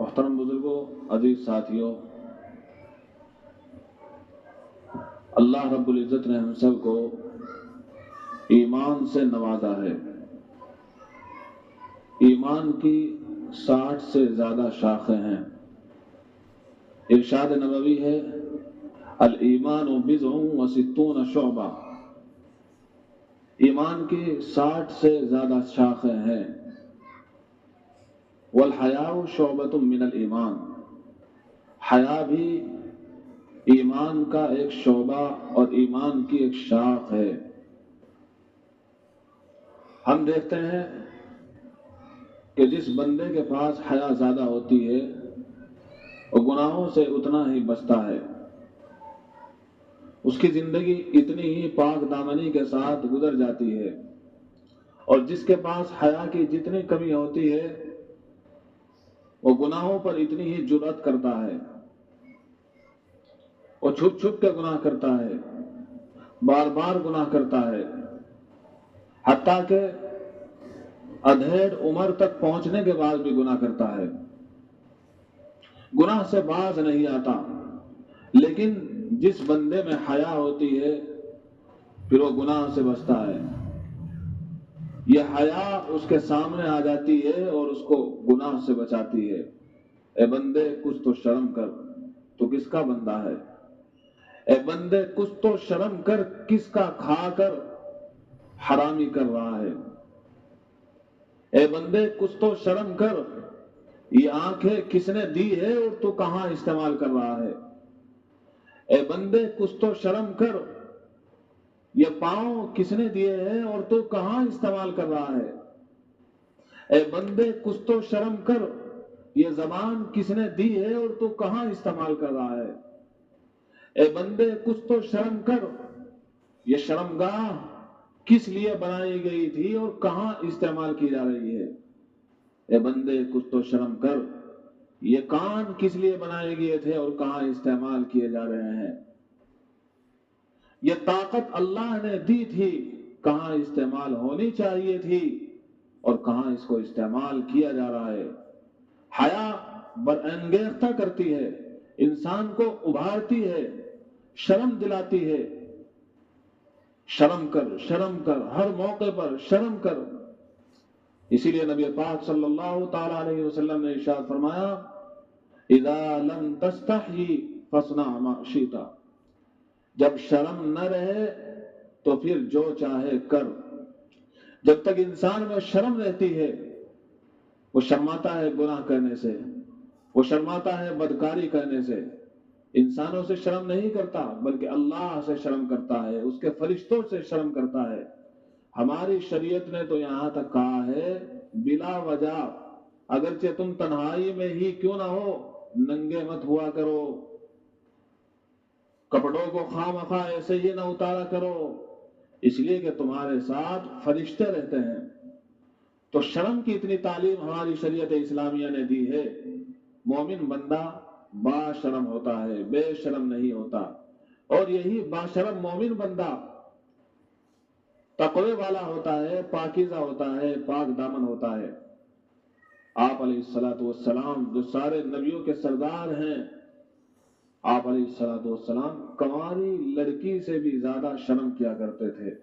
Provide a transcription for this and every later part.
محترم بزرگوں، عزیز ساتھیوں، اللہ رب العزت نے ہم سب کو ایمان سے نوازا ہے۔ ایمان کی 60 سے زیادہ شاخیں ہیں۔ ارشاد نبوی ہے، الایمان بضع و ستون شعبہ۔ ایمان کی 60 سے زیادہ شاخیں ہیں۔ والحیاء شعبۃ من الایمان، حیا بھی ایمان کا ایک شعبہ اور ایمان کی ایک شاخ ہے۔ ہم دیکھتے ہیں کہ جس بندے کے پاس حیا زیادہ ہوتی ہے وہ گناہوں سے اتنا ہی بچتا ہے، اس کی زندگی اتنی ہی پاک دامنی کے ساتھ گزر جاتی ہے، اور جس کے پاس حیا کی جتنی کمی ہوتی ہے وہ گناہوں پر اتنی ہی جرأت کرتا ہے، وہ چھپ چھپ کے گناہ کرتا ہے، بار بار گناہ کرتا ہے، حتیٰ کہ ادھیڑ عمر تک پہنچنے کے بعد بھی گناہ کرتا ہے، گناہ سے باز نہیں آتا۔ لیکن جس بندے میں حیا ہوتی ہے پھر وہ گناہ سے بچتا ہے، یہ حیا اس کے سامنے آ جاتی ہے اور اس کو گناہ سے بچاتی ہے۔ اے بندے کچھ تو شرم کر، تو کس کا بندہ ہے؟ اے بندے کچھ تو شرم کر، کس کا کھا کر حرامی کر رہا ہے؟ اے بندے کچھ تو شرم کر، یہ آنکھیں کس نے دی ہے اور تو کہاں استعمال کر رہا ہے؟ اے بندے کچھ تو شرم کر، یہ پاؤں کس نے دیے ہیں اور تو کہاں استعمال کر رہا ہے؟ اے بندے کچھ تو شرم کر، یہ زبان کس نے دی ہے اور تو کہاں استعمال کر رہا ہے؟ اے بندے کچھ تو شرم کر، یہ شرمگاہ کس لیے بنائی گئی تھی اور کہاں استعمال کی جا رہی ہے؟ اے بندے کچھ تو شرم کر، یہ کان کس لیے بنائے گئے تھے اور کہاں استعمال کیے جا رہے ہیں؟ یہ طاقت اللہ نے دی تھی، کہاں استعمال ہونی چاہیے تھی اور کہاں اس کو استعمال کیا جا رہا ہے؟ حیا برانگیختہ کرتی ہے، انسان کو ابھارتی ہے، شرم دلاتی ہے۔ شرم کر، شرم کر، ہر موقع پر شرم کر۔ اسی لیے نبی پاک صلی اللہ تعالی علیہ وسلم نے ارشاد فرمایا، اذا لم تستحی فاصنع ما شئت، جب شرم نہ رہے تو پھر جو چاہے کر۔ جب تک انسان میں شرم رہتی ہے وہ شرماتا ہے گناہ کرنے سے، وہ شرماتا ہے بدکاری کرنے سے، انسانوں سے شرم نہیں کرتا بلکہ اللہ سے شرم کرتا ہے، اس کے فرشتوں سے شرم کرتا ہے۔ ہماری شریعت نے تو یہاں تک کہا ہے، بلا وجہ اگرچہ تم تنہائی میں ہی کیوں نہ ہو ننگے مت ہوا کرو، کپڑوں کو خواہ مخواہ ایسے ہی نہ اتارا کرو، اس لیے کہ تمہارے ساتھ فرشتے رہتے ہیں۔ تو شرم کی اتنی تعلیم ہماری شریعت اسلامیہ نے دی ہے۔ مومن بندہ با شرم ہوتا ہے، بے شرم نہیں ہوتا، اور یہی با شرم مومن بندہ تقوی والا ہوتا ہے، پاکیزہ ہوتا ہے، پاک دامن ہوتا ہے۔ آپ علیہ الصلوۃ والسلام جو سارے نبیوں کے سردار ہیں، آپ علیہ الصلوۃ والسلام کنواری لڑکی سے بھی زیادہ شرم کیا کرتے تھے،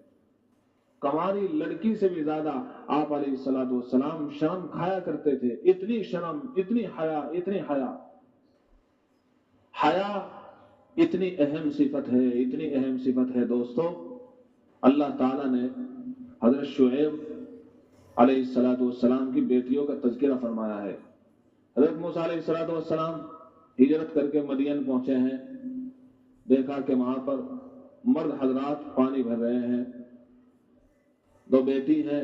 کنواری لڑکی سے بھی زیادہ آپ علیہ الصلوۃ والسلام شرم کھایا کرتے تھے۔ اتنی شرم، اتنی حیا، اتنی حیا۔ حیا اتنی اہم صفت ہے، اتنی اہم صفت ہے دوستو، اللہ تعالیٰ نے حضرت شعیب علیہ الصلوۃ والسلام کی بیٹیوں کا تذکرہ فرمایا ہے۔ حضرت موسیٰ علیہ الصلوۃ والسلام ہجرت کر کے مدین پہنچے ہیں، دیکھا کہ وہاں پر مرد حضرات پانی بھر رہے ہیں، دو بیٹی ہیں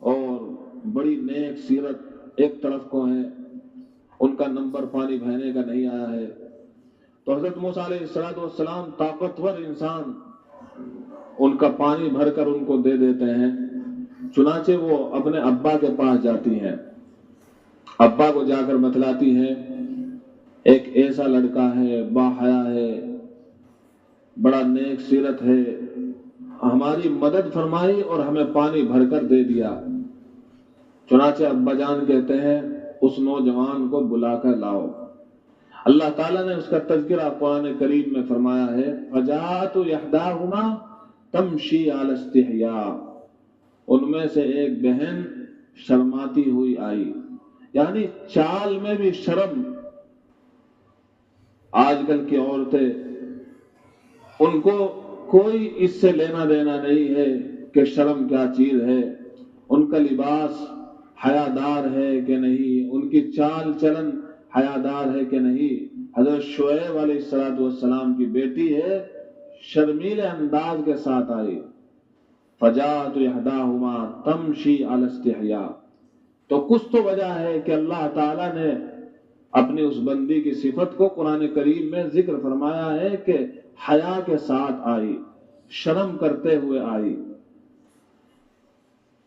اور بڑی نیک سیرت ایک طرف کو ہیں، ان کا نمبر پانی بہنے کا نہیں آیا ہے۔ تو حضرت موسیٰ علیہ الصلوۃ والسلام طاقتور انسان ان کا پانی بھر کر ان کو دے دیتے ہیں۔ چنانچہ وہ اپنے ابا کے پاس جاتی ہیں، ابا کو جا کر بتلاتی ہیں، ایک ایسا لڑکا ہے، با حیا ہے، بڑا نیک سیرت ہے، ہماری مدد فرمائی اور ہمیں پانی بھر کر دے دیا۔ چنانچہ ابا جان کہتے ہیں اس نوجوان کو بلا کر لاؤ۔ اللہ تعالیٰ نے اس کا تذکرہ قرآن کریم میں فرمایا ہے، فجاءت احداہما تمشی علی استحیاء، ان میں سے ایک بہن شرماتی ہوئی آئی، یعنی چال میں بھی شرم۔ آج کل کی عورتیں، ان کو کوئی اس سے لینا دینا نہیں ہے کہ شرم کیا چیز ہے، ان کا لباس حیادار ہے کہ نہیں، ان کی چال چلن حیادار ہے کہ نہیں۔ حضرت شعیب علیہ السلام کی بیٹی ہے، شرمیلے انداز کے ساتھ آئی، فجاءت احداہما تمشی علی استحیاء۔ تو کچھ تو وجہ ہے کہ اللہ تعالیٰ نے اپنی اس بندی کی صفت کو قرآن کریم میں ذکر فرمایا ہے کہ حیا کے ساتھ آئی، شرم کرتے ہوئے آئی۔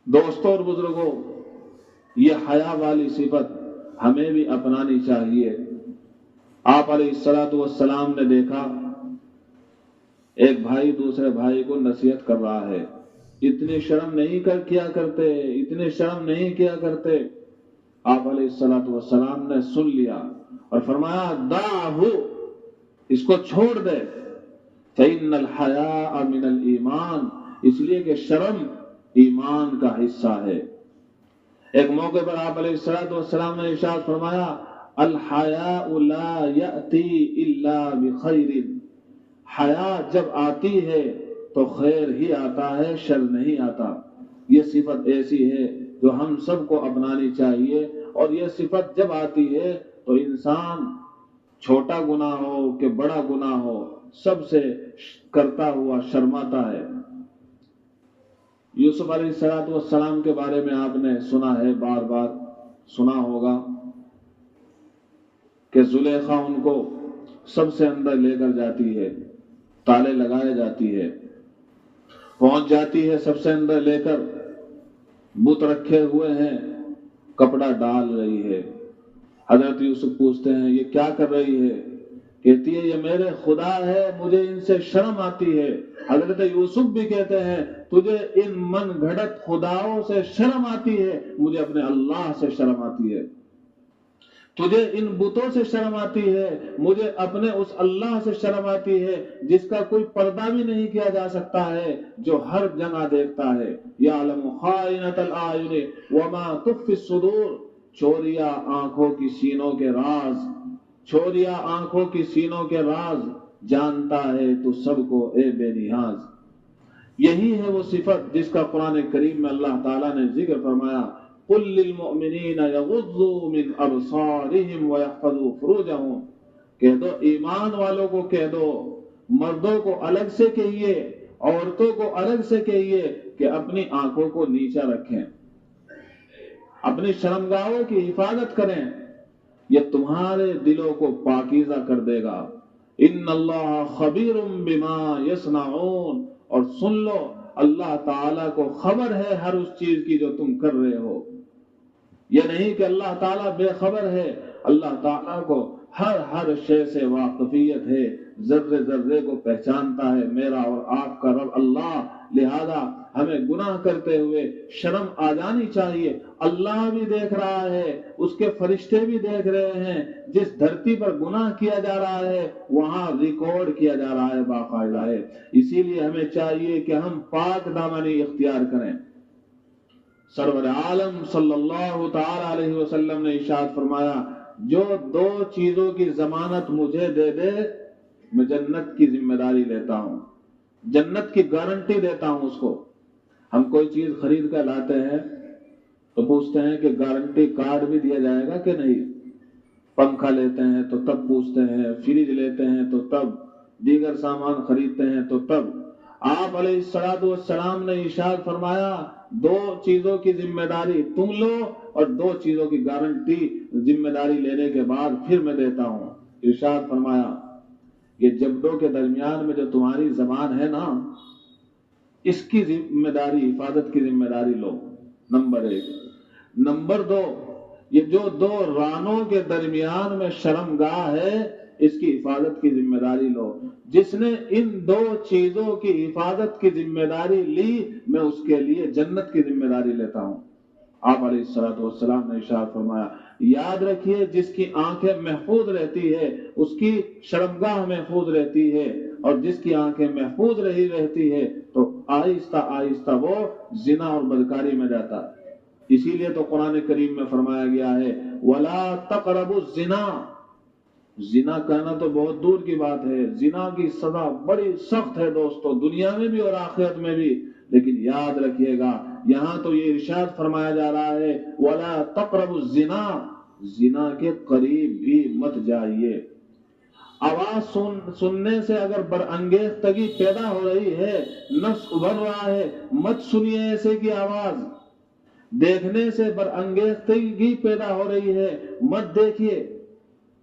دوستوں اور بزرگوں، یہ حیا والی صفت ہمیں بھی اپنانی چاہیے۔ آپ علیہ السلام نے دیکھا ایک بھائی دوسرے بھائی کو نصیحت کر رہا ہے، اتنی شرم نہیں کیا کرتے، اتنی شرم نہیں کیا کرتے۔ آپ علیہ السلام نے سن لیا اور فرمایا دعہ، اس کو چھوڑ دے، فإن الحیاء من الایمان، اس لیے کہ شرم ایمان کا حصہ ہے۔ ایک موقع پر آپ علیہ السلام نے ارشاد فرمایا الحیاء لا یأتی الا بخیر، حیا جب آتی ہے تو خیر ہی آتا ہے، شر نہیں آتا۔ یہ صفت ایسی ہے جو ہم سب کو اپنانی چاہیے، اور یہ صفت جب آتی ہے تو انسان چھوٹا گناہ ہو کہ بڑا گناہ ہو، سب سے کرتا ہوا شرماتا ہے۔ یوسف علیہ السلام کے بارے میں آپ نے سنا ہے، بار بار سنا ہوگا کہ زلیخا ان کو سب سے اندر لے کر جاتی ہے، تالے لگائے جاتی ہے، پہنچ جاتی ہے سب سے اندر لے کر، بت رکھے ہوئے ہیں، کپڑا ڈال رہی ہے۔ حضرت یوسف پوچھتے ہیں یہ کیا کر رہی ہے؟ کہتی ہے یہ میرے خدا ہے، مجھے ان سے شرم آتی ہے۔ حضرت یوسف بھی کہتے ہیں تجھے ان من گھڑت خداؤں سے شرم آتی ہے، مجھے اپنے اللہ سے شرم آتی ہے۔ تجھے ان بتوں سے شرم آتی ہے، مجھے اپنے اس اللہ سے شرم آتی ہے جس کا کوئی پردہ بھی نہیں کیا جا سکتا ہے، جو ہر جگہ دیکھتا ہے۔ یعلم خائنۃ الاعین وما تخفی الصدور، چوریا آنکھوں کی سینوں کے راز، چوریا آنکھوں کی سینوں کے راز جانتا ہے تو سب کو اے بے نیاز۔ یہی ہے وہ صفت جس کا قرآن کریم میں اللہ تعالیٰ نے ذکر فرمایا، قل للمؤمنین یغضوا من ابصارہم ویحفظوا فروجہم، کہہ دو ایمان والوں کو، کہہ دو مردوں کو الگ سے کہیے، عورتوں کو الگ سے کہیے کہ اپنی آنکھوں کو نیچا رکھیں، اپنی شرمگاہوں کی حفاظت کریں، یہ تمہارے دلوں کو پاکیزہ کر دے گا۔ ان اللہ خبیر بما یصنعون، اور سن لو اللہ تعالیٰ کو خبر ہے ہر اس چیز کی جو تم کر رہے ہو۔ یہ نہیں کہ اللہ تعالیٰ بے خبر ہے، اللہ تعالیٰ کو ہر شے سے واقفیت ہے، ذرے ذرے کو پہچانتا ہے میرا اور آپ کا رب اللہ۔ لہذا ہمیں گناہ کرتے ہوئے شرم آ جانی چاہیے۔ اللہ بھی دیکھ رہا ہے، اس کے فرشتے بھی دیکھ رہے ہیں، جس دھرتی پر گناہ کیا جا رہا ہے وہاں ریکارڈ کیا جا رہا ہے باقاعدہ ہے۔ اسی لیے ہمیں چاہیے کہ ہم پاک دامنی اختیار کریں۔ سرور عالم صلی اللہ تعالی علیہ وسلم نے ارشاد فرمایا جو دو چیزوں کی ضمانت مجھے دے دے میں جنت کی ذمہ داری لیتا ہوں، جنت کی گارنٹی دیتا ہوں اس کو۔ ہم کوئی چیز خرید کر لاتے ہیں تو پوچھتے ہیں کہ گارنٹی کارڈ بھی دیا جائے گا کہ نہیں، پنکھا لیتے ہیں تو تب پوچھتے ہیں، فریج لیتے ہیں تو تب، دیگر سامان خریدتے ہیں تو تب۔ آپ علیہ السلام نے ارشاد فرمایا دو چیزوں کی ذمہ داری تم لو اور دو چیزوں کی گارنٹی ذمہ داری لینے کے بعد پھر میں دیتا ہوں۔ ارشاد فرمایا یہ جبڑوں کے درمیان میں جو تمہاری زبان ہے نا، اس کی ذمہ داری، حفاظت کی ذمہ داری لو، نمبر 1۔ نمبر 2، یہ جو دو رانوں کے درمیان میں شرمگاہ ہے، اس کی حفاظت کی ذمہ داری لو۔ جس نے ان دو چیزوں کی حفاظت کی ذمہ داری لی، میں اس کے لیے جنت کی ذمہ داری لیتا ہوں۔ آپ علیہ الصلوۃ والسلام نے ارشاد فرمایا یاد رکھیے جس کی آنکھیں محفوظ رہتی ہے اس کی شرمگاہ محفوظ رہتی ہے، اور جس کی آنکھیں محفوظ رہتی ہے تو آہستہ آہستہ وہ زنا اور بدکاری میں جاتا ہے۔ اسی لیے تو قرآن کریم میں فرمایا گیا ہے وَلَا تَقْرَبُوا الزِّنَا، زنا کہنا تو بہت دور کی بات ہے، زنا کی سزا بڑی سخت ہے دوستو، دنیا میں بھی اور آخرت میں بھی، لیکن یاد رکھیے گا یہاں تو یہ ارشاد فرمایا جا رہا ہے وَلَا تَقْرَبُوا الزِّنَا، زنا کے قریب بھی مت جائیے۔ آواز سننے سے اگر برانگیختگی پیدا ہو رہی ہے، نفس ابھر رہا ہے، مت سنیے ایسے کی آواز۔ دیکھنے سے برانگیختگی پیدا ہو رہی ہے، مت دیکھیے۔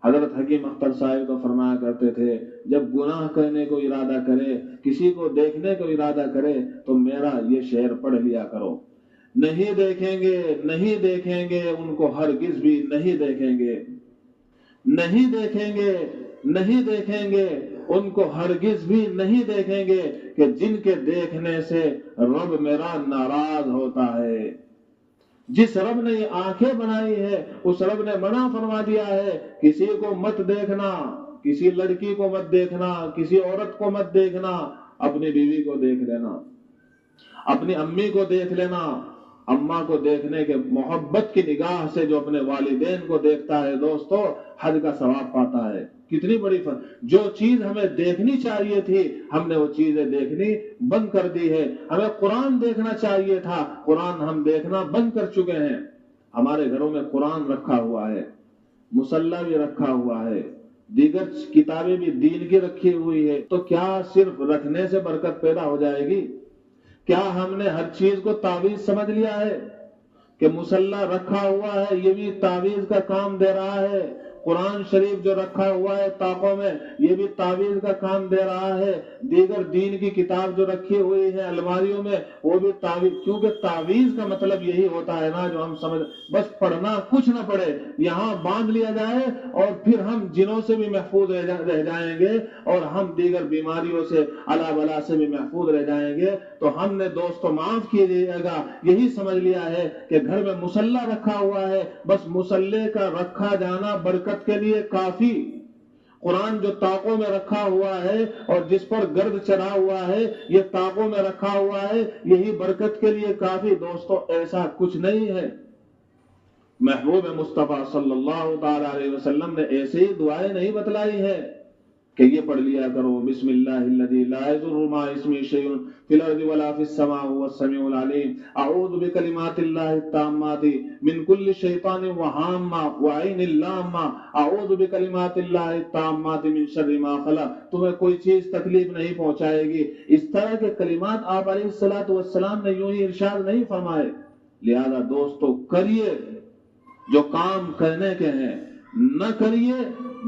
حضرت حکیم اختر صاحب تو فرمایا کرتے تھے جب گناہ کرنے کو ارادہ کرے، کسی کو دیکھنے کو ارادہ کرے تو میرا یہ شعر پڑھ لیا کرو، نہیں دیکھیں گے نہیں دیکھیں گے ان کو ہرگز بھی نہیں دیکھیں گے، نہیں دیکھیں گے نہیں دیکھیں گے ان کو ہرگز بھی نہیں دیکھیں گے کہ جن کے دیکھنے سے رب میرا ناراض ہوتا ہے۔ جس رب نے یہ آنکھیں بنائی ہے اس رب نے منع فرما دیا ہے کسی کو مت دیکھنا، کسی لڑکی کو مت دیکھنا، کسی عورت کو مت دیکھنا، اپنی بیوی کو دیکھ لینا، اپنی امی کو دیکھ لینا۔ اماں کو دیکھنے کے محبت کی نگاہ سے جو اپنے والدین کو دیکھتا ہے دوستو حج کا ثواب پاتا ہے۔ کتنی بڑی جو چیز ہمیں دیکھنی چاہیے تھی ہم نے وہ چیزیں دیکھنی بند کر دی ہے۔ ہمیں قرآن دیکھنا چاہیے تھا، قرآن ہم دیکھنا بند کر چکے ہیں۔ ہمارے گھروں میں قرآن رکھا ہوا ہے، مصلی بھی رکھا ہوا ہے، دیگر کتابیں بھی دین کی رکھی ہوئی ہے، تو کیا صرف رکھنے سے برکت پیدا ہو جائے گی؟ کیا ہم نے ہر چیز کو تعویذ سمجھ لیا ہے کہ مصلی رکھا ہوا ہے یہ بھی تعویذ کا کام دے رہا ہے، قرآن شریف جو رکھا ہوا ہے طاقوں میں یہ بھی تعویذ کا کام دے رہا ہے، دیگر دین کی کتاب جو رکھی ہوئی ہے الماریوں میں وہ بھی تعویذ؟ کیونکہ تعویذ کا مطلب یہی ہوتا ہے نا جو ہم سمجھ، بس پڑھنا کچھ نہ پڑے، یہاں باندھ لیا جائے اور پھر ہم جنوں سے بھی محفوظ رہ جائیں گے اور ہم دیگر بیماریوں سے الا بلا سے بھی محفوظ رہ جائیں گے۔ تو ہم نے دوستو معاف کیجیے گا یہی سمجھ لیا ہے کہ گھر میں مصلی رکھا ہوا ہے، بس مصلی کا رکھا جانا برکت کے لیے کافی، قرآن جو طاقوں میں رکھا ہوا ہے اور جس پر گرد چڑھا ہوا ہے یہ طاقوں میں رکھا ہوا ہے یہی برکت کے لیے کافی۔ دوستو ایسا کچھ نہیں ہے، محبوب مصطفیٰ صلی اللہ تعالی علیہ وسلم نے ایسے ہی دعائیں نہیں بتلائی ہے کہ یہ پڑھ لیا کرو بسم اللہ الذی لا یضر مع اسمہ شیء فی الارض ولا فی السماء وهو السمیع العلیم، اعوذ بکلمات اللہ التامات من کل شیطان وہامہ وعین اللامہ، اعوذ بکلمات اللہ التامات من شر ما خلق، تمہیں کوئی چیز تکلیف نہیں پہنچائے گی۔ اس طرح کے کلمات آپ علیہ الصلوۃ والسلام نے یوں ہی ارشاد نہیں فرمائے۔ لہذا دوستو کریے جو کام کرنے کے ہیں، نہ کریے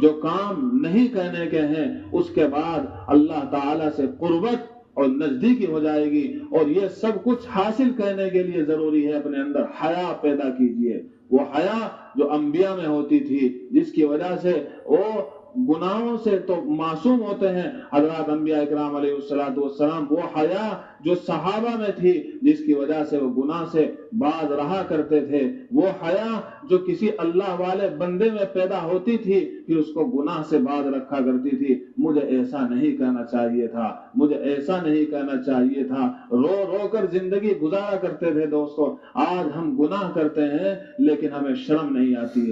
جو کام نہیں کرنے کے ہیں، اس کے بعد اللہ تعالی سے قربت اور نزدیکی ہو جائے گی۔ اور یہ سب کچھ حاصل کرنے کے لیے ضروری ہے اپنے اندر حیا پیدا کیجئے، وہ حیا جو انبیاء میں ہوتی تھی جس کی وجہ سے وہ گناہوں سے تو معصوم ہوتے ہیں حضرات انبیاء اکرام علیہ الصلوۃ والسلام، وہ حیا جو صحابہ میں تھی جس کی وجہ سے وہ گناہ سے باز رہا کرتے تھے، وہ حیا جو کسی اللہ والے بندے میں پیدا ہوتی تھی پھر اس کو گناہ سے باز رکھا کرتی تھی۔ مجھے ایسا نہیں کرنا چاہیے تھا، مجھے ایسا نہیں کرنا چاہیے تھا، رو رو کر زندگی گزارا کرتے تھے۔ دوستو آج ہم گناہ کرتے ہیں لیکن ہمیں شرم نہیں آتی ہے۔